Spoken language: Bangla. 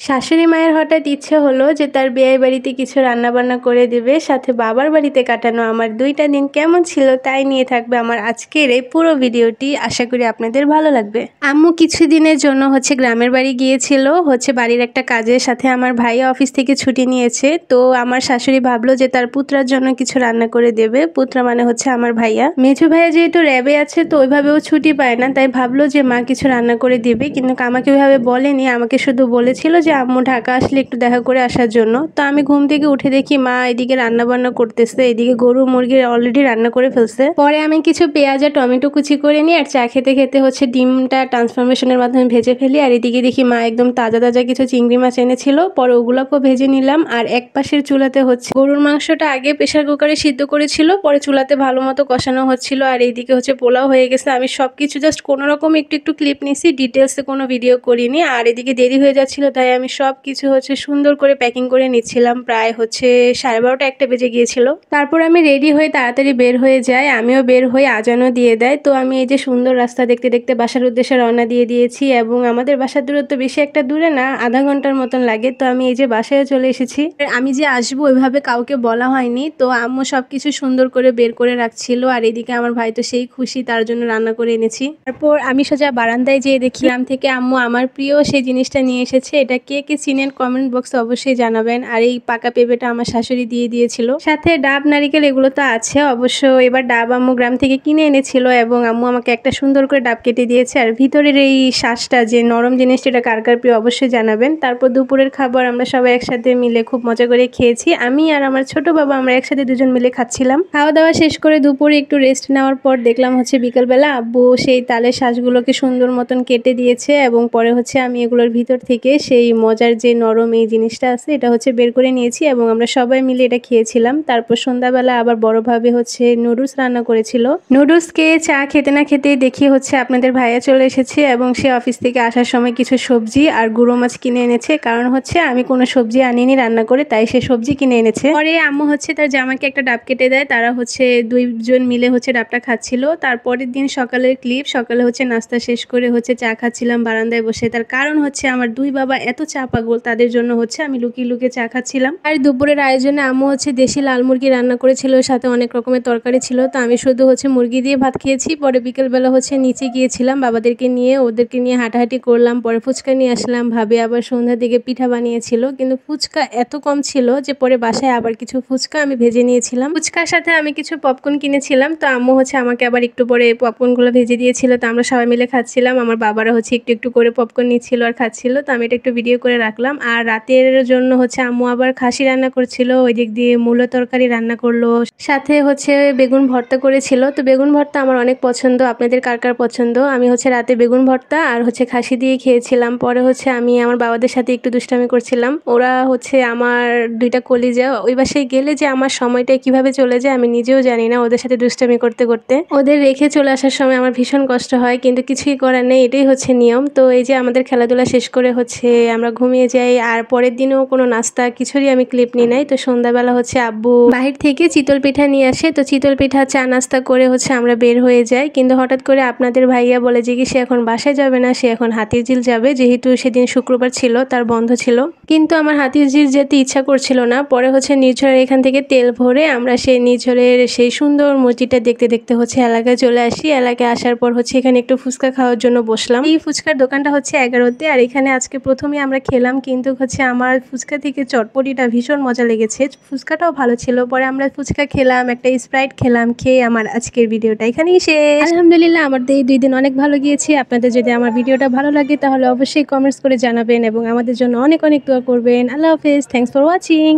শাশুড়ি মায়ের হঠাৎ ইচ্ছে হলো যে তার বিয়ে বাড়িতে কিছু রান্নাবান্না করে দেবে, সাথে বাবার বাড়িতে কাটানো আমার 2টা দিন কেমন ছিল তাই নিয়ে থাকবে আমার আজকের এই পুরো ভিডিওটি। আশা করি আপনাদের ভালো লাগবে। আম্মু কিছুদিনের জন্য গ্রামের বাড়ি গিয়েছিল, বাড়ির একটা কাজের সাথে। আমার ভাই অফিস থেকে ছুটি নিয়েছে, তো আমার শাশুড়ি ভাবলো যে তার পুত্রার জন্য কিছু রান্না করে দেবে। পুত্রা মানে আমার ভাইয়া। মেঝো ভাইয়া যেহেতু র্যাবে আছে, তো ওইভাবেও ছুটি পায় না, তাই ভাবলো যে মা কিছু রান্না করে দিবে, কিন্তু আমাকে ওইভাবে বলেনি। আমাকে শুধু বলেছিল যে আম্মু ঢাকা আসলে একটু দেখা করে আসার জন্য। তো আমি ঘুম থেকে উঠে দেখি মা এদিকে রান্না বান্না করতেছে, এদিকে গরু মুরগির অলরেডি রান্না করে ফেলছে। পরে আমি কিছু পেঁয়াজ আর টমেটো কুচি করে নিই, আর চা খেতে খেতে ডিমটা ট্রান্সফরমেশনের মাধ্যমে ভেজে ফেলি। আর এদিকে দেখি মা একদম তাজা তাজা কিছু চিংড়ি মাছ এনেছিল, পরে ওগুলোকেও ভেজে নিলাম। আর এক পাশের চুলাতে গরুর মাংসটা আগে প্রেশার কুকারে সিদ্ধ করেছিল, পরে চুলাতে ভালো মতো কষানো হচ্ছিল। আর এইদিকে পোলাও হয়ে গেছে। আমি সবকিছু জাস্ট কোনো রকম একটু একটু ক্লিপ নিছি, ডিটেলসে কোনো ভিডিও করিনি। আর এদিকে দেরি হয়ে যাচ্ছিল, তাই আমি সব কিছু সুন্দর করে প্যাকিং করে নিচ্ছিলাম। প্রায় 12:30 একটা বেজে গিয়েছিল। তারপর আমি রেডি হয়ে তাড়াতাড়ি বের হয়ে যাই। আমিও বের হয়ে আজানও দিয়ে দেয়। তো আমি এই যে সুন্দর রাস্তা দেখতে দেখতে বাসার উদ্দেশ্যে রওনা দিয়ে দিয়েছি, এবং আমাদের বাসার দূরত্ব বেশি একটা দূরে না, আধা ঘন্টার মতন লাগে। তো আমি এই যে বাসায় চলে এসেছি। আমি যে আসবো ওইভাবে কাউকে বলা হয়নি, তো আম্মু সবকিছু সুন্দর করে বের করে রাখছিল। আর এদিকে আমার ভাই তো সেই খুশি, তার জন্য রান্না করে এনেছি। তারপর আমি সোজা বারান্দায় যেয়ে দেখি গ্রাম থেকে আম্মু আমার প্রিয় সেই জিনিসটা নিয়ে এসেছে। এটা কে কে চিনেন কমেন্ট বক্সে অবশ্যই জানাবেন। আর এই পাকা পেঁপেটা আমার শাশুড়ি দিয়ে দিয়েছিল, সাথে ডাব নারিকেল এগুলো তো আছে অবশ্য। এবার ডাব আম্মু গ্রাম থেকে কিনে এনেছিল, এবং আম্মু আমাকে একটা সুন্দর করে ডাব কেটে দিয়েছে। আর ভিতরের এই শ্বাসটা যে নরম জিনিসটা, এটা কার কার প্রিয় অবশ্যই জানাবেন। তারপর দুপুরের খাবার আমরা সবাই একসাথে মিলে খুব মজা করে খেয়েছি। আমি আর আমার ছোট বাবা আমরা একসাথে দুজন মিলে খাচ্ছিলাম। খাওয়া দাওয়া শেষ করে দুপুরে একটু রেস্ট নেওয়ার পর দেখলাম বিকালবেলা আব্বু সেই তালের শ্বাসগুলোকে সুন্দর মতন কেটে দিয়েছে, এবং পরে আমি এগুলোর ভিতর থেকে সেই মজার যে নরম এই জিনিসটা আছে এটা বের করে নিয়েছি, এবং আমরা সবাই মিলে এটা খেয়েছিলাম। তারপর সন্ধ্যাবেলা আবার বড়ভাবে নুডলস রান্না করেছিল। নুডলস খেয়ে চা খেতে না খেতেই দেখি আপনাদের ভাইয়া চলে এসেছে, এবং সে অফিস থেকে আসার সময় কিছু সবজি আর গুঁড়ো মাছ কিনে এনেছে। কারণ আমি কোনো সবজি আনিনি রান্না করে, তাই সে সবজি কিনে এনেছে। পরে আম্মু তার জামাকে একটা ডাব কেটে দেয়। তারা দুইজন মিলে ডাবটা খাচ্ছিল। তারপরের দিন সকালের ক্লিপ, সকালে নাস্তা শেষ করে চা খাচ্ছিলাম বারান্দায় বসে। তার কারণ আমার দুই বাবা এত চা পাগল, তাদের জন্য আমি লুকিয়ে লুকিয়ে চা খাচ্ছিলাম। আর দুপুরের আয়োজনে আম্মু দেশি লাল মুরগি রান্না করেছিল, সাথে অনেক রকমের তরকারি ছিল। তো আমি শুধু মুরগি দিয়ে ভাত খেয়েছি। পরে বিকেলবেলা নিচে গিয়েছিলাম বাবাদেরকে নিয়ে, ওদেরকে নিয়ে হাঁটাহাঁটি করলাম। পরে ফুচকা নিয়ে আসলাম। ভাবে আবার সন্ধ্যার দিকে পিঠা বানিয়েছিল, কিন্তু ফুচকা এত কম ছিল যে পরে বাসায় আবার কিছু ফুচকা আমি ভেজে নিয়েছিলাম। ফুচকার সাথে আমি কিছু পপকর্ন কিনেছিলাম। তো আম্মু আমাকে আবার একটু পরে পপকর্নগুলো ভেজে দিয়েছিল। তো আমরা সবাই মিলে খাচ্ছিলাম। আমার বাবারা একটু একটু করে পপকর্ন নিচ্ছিল আর খাচ্ছিল। তো আমি এটা একটু ভিডিও করে রাখলাম। আর রাতের জন্য আম্মু আবার খাসি রান্না করছিল, ওই দিক দিয়ে মূলো তরকারি রান্না করলো, সাথে বেগুন ভর্তা করেছিল। তো বেগুন ভর্তা আমার অনেক পছন্দ, আপনাদের কার কার পছন্দ? আমি রাতে বেগুন ভর্তা আর খাসি দিয়ে খেয়েছিলাম। পরে আমি আমার বাবাদের সাথে একটু দুষ্টামি করছিলাম। ওরা আমার 2টা কলিজা, ওই বাসায় গেলে যে আমার সময়টা কিভাবে চলে যায় আমি নিজেও জানি না। ওদের সাথে দুষ্টামি করতে করতে ওদের রেখে চলে আসার সময় আমার ভীষণ কষ্ট হয়, কিন্তু কিছুই করার নেই, এটাই নিয়ম। তো এই যে আমাদের খেলাধুলা শেষ করে আমরা ঘুমিয়ে যাই। আর পরের দিনেও কোনো নাস্তা কিছুরই আমি ক্লিপ নিই নাই। তো সন্ধ্যাবেলা আব্বু বাহির থেকে চিতল পিঠা নিয়ে আসে। তো চিতল পিঠা চা নাস্তা করে আমরা বের হয়ে যাই। কিন্তু হঠাৎ করে আপনাদের ভাইয়া বলে যে কি সে এখন বাসায় যাবে না, সে এখন হাতিরঝিল যাবে, যেহেতু সেদিন শুক্রবার ছিল, তার বন্ধ ছিল। কিন্তু আমার হাতিরঝিল যেতে ইচ্ছা করছিল না। পরে নির্ঝরের এখান থেকে তেল ভরে আমরা সেই নির্ঝরের সেই সুন্দর মসজিদটা দেখতে দেখতে এলাকায় চলে আসি। এলাকায় আসার পর এখানে একটু ফুচকা খাওয়ার জন্য বসলাম। এই ফুচকার দোকানটা 11তে, আর এখানে আজকে প্রথমে আমরা খেলাম, কিন্তু আমার ফুচকা থেকে চটপটিটা ভীষণ মজা লেগেছে, ফুচকাটাও ভালো ছিল। পরে আমরা ফুচকা খেলাম, একটা স্প্রাইট খেলাম, খেয়ে আমার আজকের ভিডিওটা এখানেই শেষ। আলহামদুলিল্লাহ আমাদের এই 2 দিন অনেক ভালো গিয়েছে। আপনাদের যদি আমার ভিডিওটা ভালো লাগে তাহলে অবশ্যই কমেন্টস করে জানাবেন, এবং আমাদের জন্য অনেক অনেক দোয়া করবেন। আল্লাহ হাফেজ, থ্যাংকস ফর ওয়াচিং।